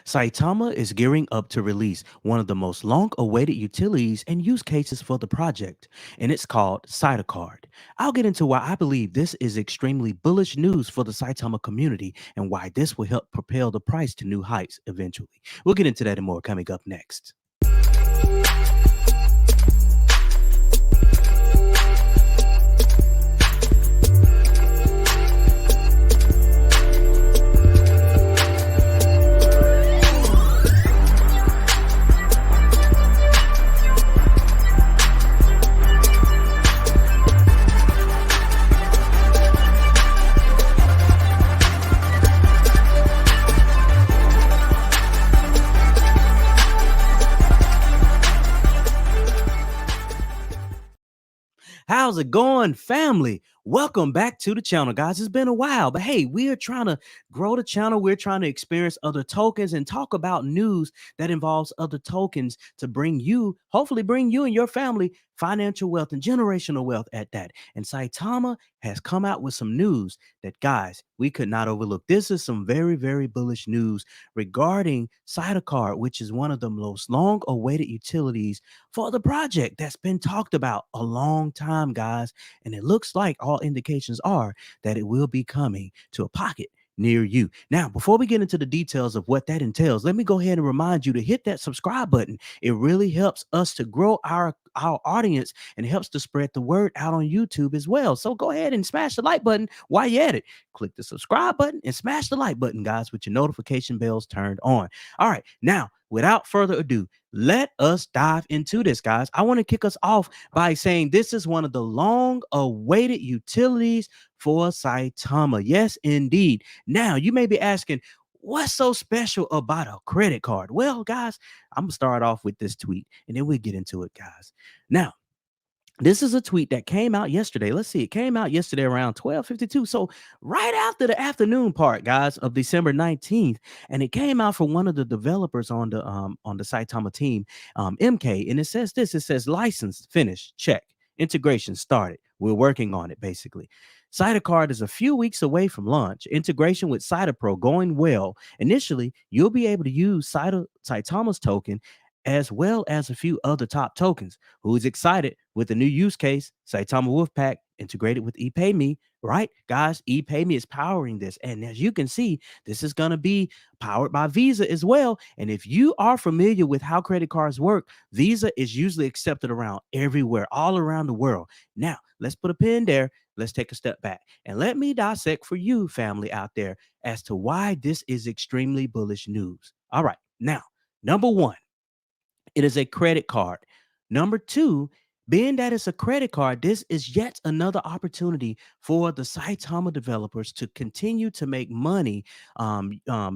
Saitama is gearing up to release one of the most long awaited utilities and use cases for the project, and it's called Cider Card. I'll get into why I believe this is extremely bullish news for the Saitama community and why this will help propel the price to new heights eventually. We'll get into that and more coming up next. How's it going, family? Welcome back to the channel, guys. It's been a while, but hey, we are trying to grow the channel. We're trying to experience other tokens and talk about news that involves other tokens to bring you, hopefully, bring you and your family financial wealth and generational wealth at that. And Saitama has come out with some news that, guys, we could not overlook. This is some very, very bullish news regarding Cider Card, which is one of the most long awaited utilities for the project that's been talked about a long time, guys. And it looks like all indications are that it will be coming to a pocket near you. Now, before we get into the details of what that entails, let me go ahead and remind you to hit that subscribe button. It really helps us to grow our audience and helps to spread the word out on YouTube as well. So go ahead and smash the like button while you're at it. Click the subscribe button and smash the like button, guys, with your notification bells turned on. All right, now, without further ado, let us dive into this, guys. I want to kick us off by saying this is one of the long awaited utilities for Saitama. Yes, indeed. Now, you may be asking, what's so special about a credit card? Well, guys, I'm going to start off with this tweet and then we'll get into it, guys. Now, this is a tweet that came out yesterday. Let's see. It came out yesterday around 12:52. So right after the afternoon part, guys, of December 19th. And it came out from one of the developers on the Saitama team, MK. And it says this: it says license finished, check. Integration started. We're working on it, basically. SaitaCard is a few weeks away from launch. Integration with SaitaPro going well. Initially, you'll be able to use Saitama's token as well as a few other top tokens. Who's excited with the new use case, Saitama Wolfpack integrated with epayme, right? Guys, epayme is powering this. And as you can see, this is going to be powered by Visa as well. And if you are familiar with how credit cards work, Visa is usually accepted around everywhere, all around the world. Now, let's put a pin there. Let's take a step back and let me dissect for you, family out there, as to why this is extremely bullish news. All right. Now, number one, it is a credit card. Number two, being that it's a credit card, this is yet another opportunity for the Saitama developers to continue to make money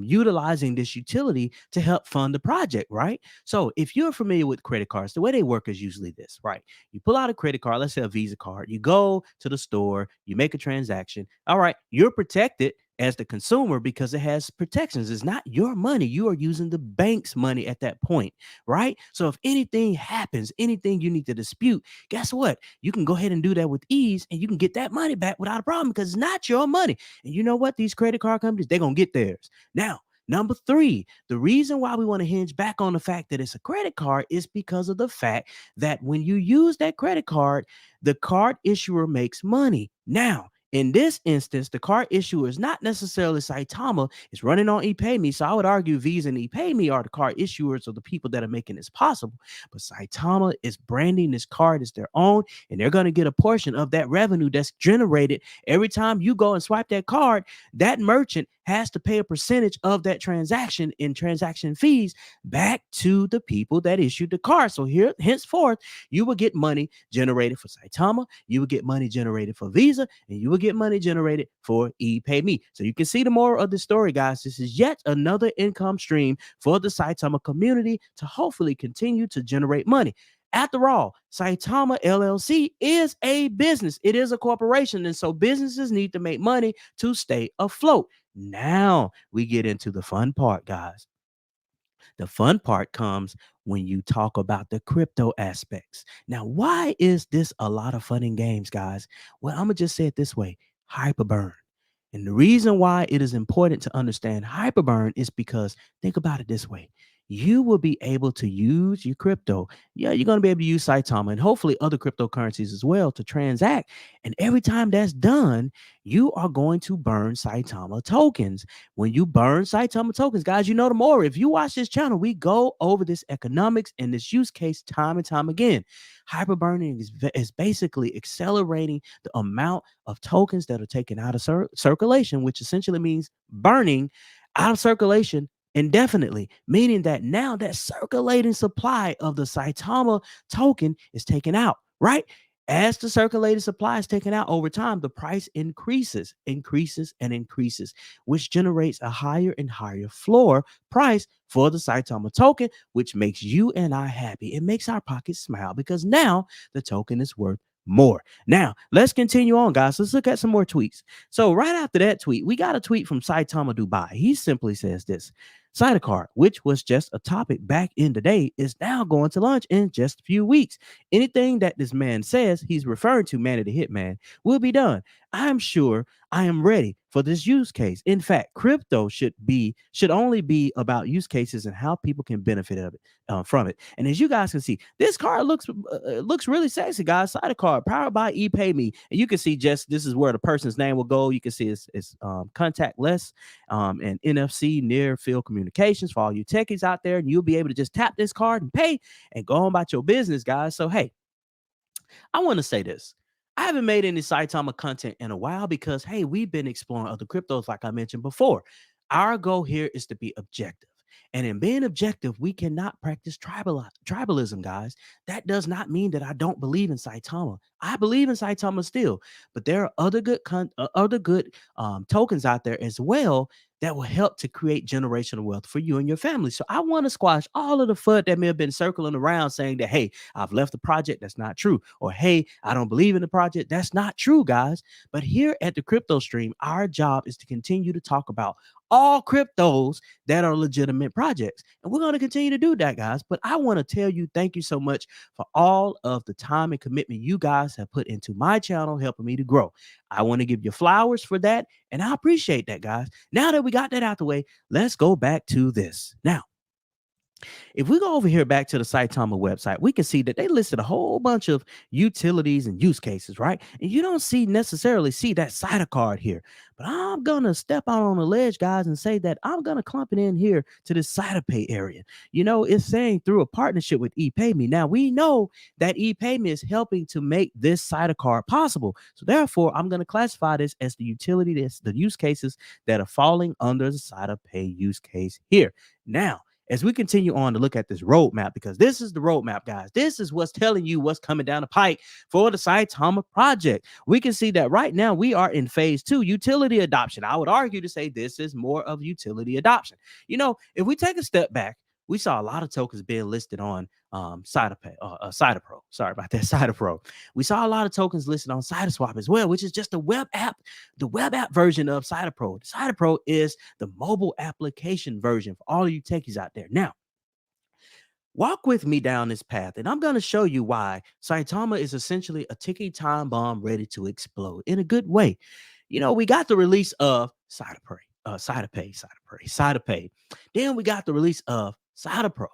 utilizing this utility to help fund the project, right? So if you're familiar with credit cards, the way they work is usually this, right? You pull out a credit card, let's say a Visa card, you go to the store, you make a transaction. All right, you're protected as the consumer because it has protections. It's not your money. You are using the bank's money at that point, right? So if anything happens, anything you need to dispute, guess what? You can go ahead and do that with ease and you can get that money back without a problem because it's not your money. And you know what? These credit card companies, they're going to get theirs. Now, number three, the reason why we want to hinge back on the fact that it's a credit card is because of the fact that when you use that credit card, the card issuer makes money. Now, in this instance, the card issuer is not necessarily Saitama. It's running on epayme. So I would argue Visa and epayme are the card issuers or the people that are making this possible. But Saitama is branding this card as their own, and they're going to get a portion of that revenue that's generated every time you go and swipe that card. That merchant has to pay a percentage of that transaction in transaction fees back to the people that issued the card. So here, henceforth, you will get money generated for Saitama, you will get money generated for Visa, and you will get money generated for epayme. So you can see the moral of the story, guys. This is yet another income stream for the Saitama community to hopefully continue to generate money. After all, Saitama LLC is a business. It is a corporation. And so businesses need to make money to stay afloat. Now we get into the fun part, guys. The fun part comes when you talk about the crypto aspects. Now, why is this a lot of fun and games, guys? Well, I'm going to just say it this way: hyperburn. And the reason why it is important to understand hyperburn is because think about it this way. You will be able to use your crypto. Yeah, you're going to be able to use Saitama and hopefully other cryptocurrencies as well to transact. And every time that's done, you are going to burn Saitama tokens. When you burn Saitama tokens, guys, you know the more. If you watch this channel, we go over this economics and this use case time and time again. Hyperburning is basically accelerating the amount of tokens that are taken out of circulation, which essentially means burning out of circulation indefinitely, meaning that now that circulating supply of the Saitama token is taken out, right? As the circulating supply is taken out over time, the price increases, and increases, which generates a higher and higher floor price for the Saitama token, which makes you and I happy. It makes our pockets smile because now the token is worth more. Now, let's continue on, guys. Let's look at some more tweets. So, right after that tweet, we got a tweet from Saitama Dubai. He simply says this: SaitaCard, which was just a topic back in the day, is now going to launch in just a few weeks. Anything that this man says, he's referring to Manny the Hitman, will be done. I'm sure I am ready for this use case. In fact, crypto should only be about use cases and how people can benefit of it from it. And as you guys can see, this card looks really sexy, guys. Cider Card powered by epayme, and you can see just this is where the person's name will go. You can see it's contactless and NFC near field communications for all you techies out there, and you'll be able to just tap this card and pay and go on about your business, guys. So hey, I want to say this. I haven't made any Saitama content in a while because, hey, we've been exploring other cryptos, like I mentioned before. Our goal here is to be objective. And in being objective, we cannot practice tribalism, guys. That does not mean that I don't believe in Saitama. I believe in Saitama still, but there are other good tokens out there as well that will help to create generational wealth for you and your family. So I want to squash all of the FUD that may have been circling around saying that, hey, I've left the project. That's not true. Or, hey, I don't believe in the project. That's not true, guys. But here at the Crypto Stream, our job is to continue to talk about all cryptos that are legitimate projects. And we're going to continue to do that, guys. But I want to tell you, thank you so much for all of the time and commitment you guys have put into my channel, helping me to grow. I want to give you flowers for that. And I appreciate that, guys. Now that we got that out the way, let's go back to this. Now, if we go over here back to the Saitama website, we can see that they listed a whole bunch of utilities and use cases, right? And you don't necessarily see that Cider Card here. But I'm gonna step out on the ledge, guys, and say that I'm gonna clump it in here to this SaitaPay area. You know, it's saying through a partnership with epayme. Now we know that epayme is helping to make this Cider Card possible. So therefore, I'm gonna classify this as the utility, that's the use cases that are falling under the SaitaPay use case here. Now, as we continue on to look at this roadmap, because this is the roadmap, guys. This is what's telling you what's coming down the pike for the Saitama project. We can see that right now we are in phase 2, utility adoption. I would argue to say this is more of utility adoption. You know, if we take a step back, we saw a lot of tokens being listed on SaitaPro. Sorry about that, SaitaPro. We saw a lot of tokens listed on Saitaswap as well, which is just a web app, the web app version of SaitaPro. SaitaPro is the mobile application version for all of you techies out there. Now, walk with me down this path, and I'm going to show you why Saitama is essentially a ticking time bomb ready to explode in a good way. You know, we got the release of SaitaPay. Then we got the release of SaitaPro.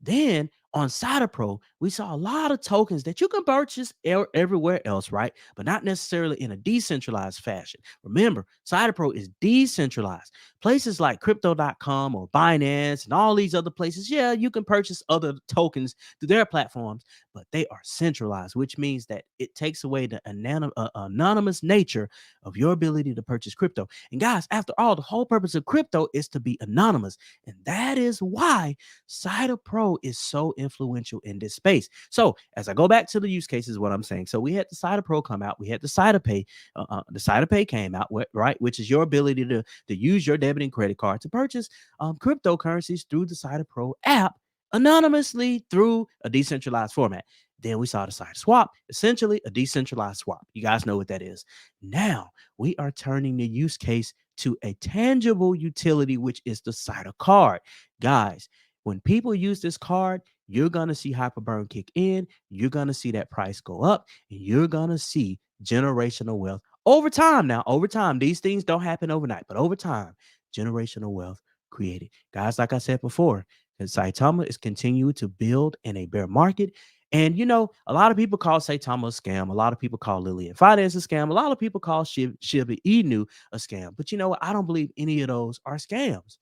Then on SaitaPro, we saw a lot of tokens that you can purchase everywhere else, right? But not necessarily in a decentralized fashion. Remember, SaitaPro is decentralized. Places like crypto.com or Binance and all these other places, yeah, you can purchase other tokens through their platforms, but they are centralized, which means that it takes away the anonymous nature of your ability to purchase crypto. And guys, after all, the whole purpose of crypto is to be anonymous. And that is why SaitaPro is so influential in this space. So as I go back to the use cases, what I'm saying, so we had the SaitaPro come out, we had the SaitaPay, the SaitaPay came out, right, which is your ability to use your debit and credit card to purchase cryptocurrencies through the SaitaPro app anonymously through a decentralized format. Then we saw the Saitaswap, essentially a decentralized swap. You guys know what that is. Now we are turning the use case to a tangible utility, which is the Cider Card. Guys, when people use this card, you're going to see hyperburn kick in. You're going to see that price go up, and you're going to see generational wealth Over time, these things don't happen overnight, but over time, generational wealth created. Guys, like I said before, that Saitama is continuing to build in a bear market. And a lot of people call Saitama a scam. A lot of people call Lillian Finance a scam. A lot of people call Shiba Inu a scam. But you know what? I don't believe any of those are scams.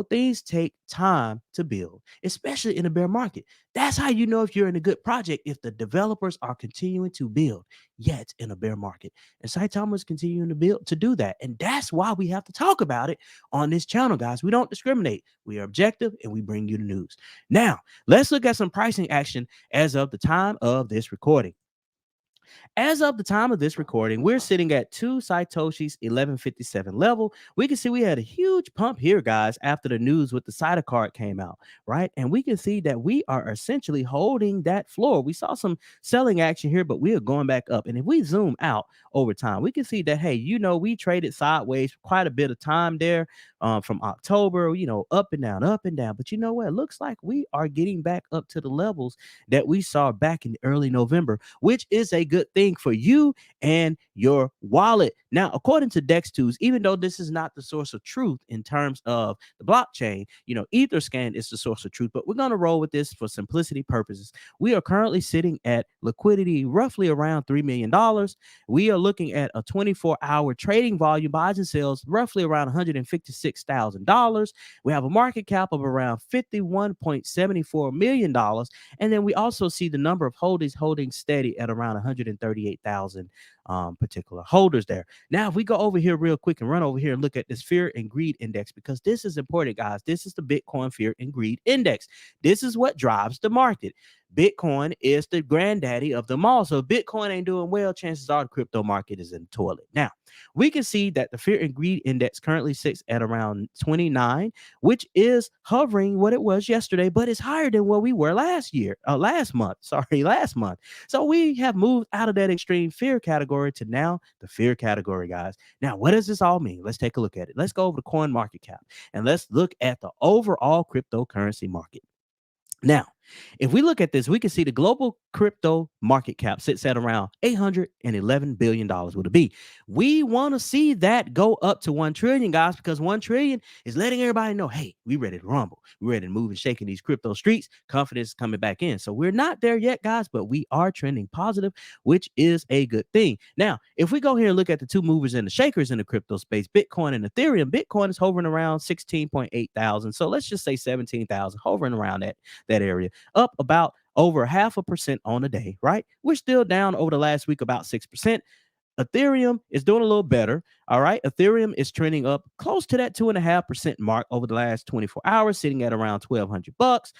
Things take time to build, especially in a bear market. That's how you know if you're in a good project, if the developers are continuing to build, yet in a bear market. And Saitama is continuing to build to do that. And that's why we have to talk about it on this channel, guys. We don't discriminate. We are objective and we bring you the news. Now, let's look at some pricing action as of the time of this recording. As of the time of this recording, we're sitting at 2 Satoshis 1157 level. We can see we had a huge pump here, guys, after the news with the Cider Card came out, right? And we can see that we are essentially holding that floor. We saw some selling action here, but we are going back up. And if we zoom out over time, we can see that, hey, we traded sideways for quite a bit of time there from October, up and down, up and down. But you know what? It looks like we are getting back up to the levels that we saw back in early November, which is a good thing for you and your wallet. Now, according to Dex2s, even though this is not the source of truth in terms of the blockchain, Etherscan is the source of truth, but we're going to roll with this for simplicity purposes. We are currently sitting at liquidity roughly around $3 million. We are looking at a 24-hour trading volume, buys and sells, roughly around $156,000. We have a market cap of around $51.74 million. And then we also see the number of holdings holding steady at around 138,000 particular holders there. Now, if we go over here real quick and run over here and look at this fear and greed index, because this is important, guys. This is the Bitcoin fear and greed index. This is what drives the market. Bitcoin is the granddaddy of them all. So if Bitcoin ain't doing well, chances are the crypto market is in the toilet. Now, we can see that the fear and greed index currently sits at around 29, which is hovering what it was yesterday, but it's higher than what we were last month. So we have moved out of that extreme fear category to now the fear category, guys. Now, what does this all mean? Let's take a look at it. Let's go over to Coin Market Cap and let's look at the overall cryptocurrency market. Now, if we look at this, we can see the global crypto market cap sits at around $811 billion with a B. We want to see that go up to 1 trillion, guys, because 1 trillion is letting everybody know, hey, we ready to rumble. We're ready to move and shake in these crypto streets. Confidence is coming back in. So we're not there yet, guys, but we are trending positive, which is a good thing. Now, if we go here and look at the two movers and the shakers in the crypto space, Bitcoin and Ethereum, Bitcoin is hovering around 16.8 thousand. So let's just say 17,000, hovering around that area, up about over 0.5% on a day, right? We're still down over the last week about 6%. Ethereum is doing a little better. All right. Ethereum is trending up close to that 2.5% mark over the last 24 hours, sitting at around $1,200.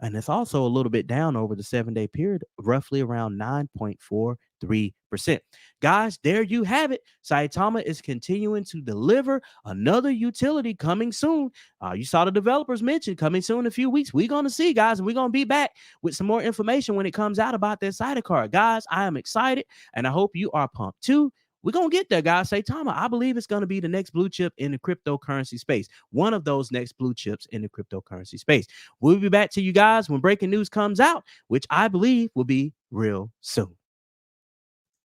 And it's also a little bit down over the 7-day period, roughly around 9.43%. Guys, there you have it. Saitama is continuing to deliver another utility coming soon. You saw the developers mention coming soon in a few weeks. We're going to see, guys, and we're going to be back with some more information when it comes out about that Cider Card. Guys, I am excited, and I hope you are pumped too. We're going to get there, guys. Saitama, I believe it's going to be the next blue chip in the cryptocurrency space. One of those next blue chips in the cryptocurrency space. We'll be back to you guys when breaking news comes out, which I believe will be real soon.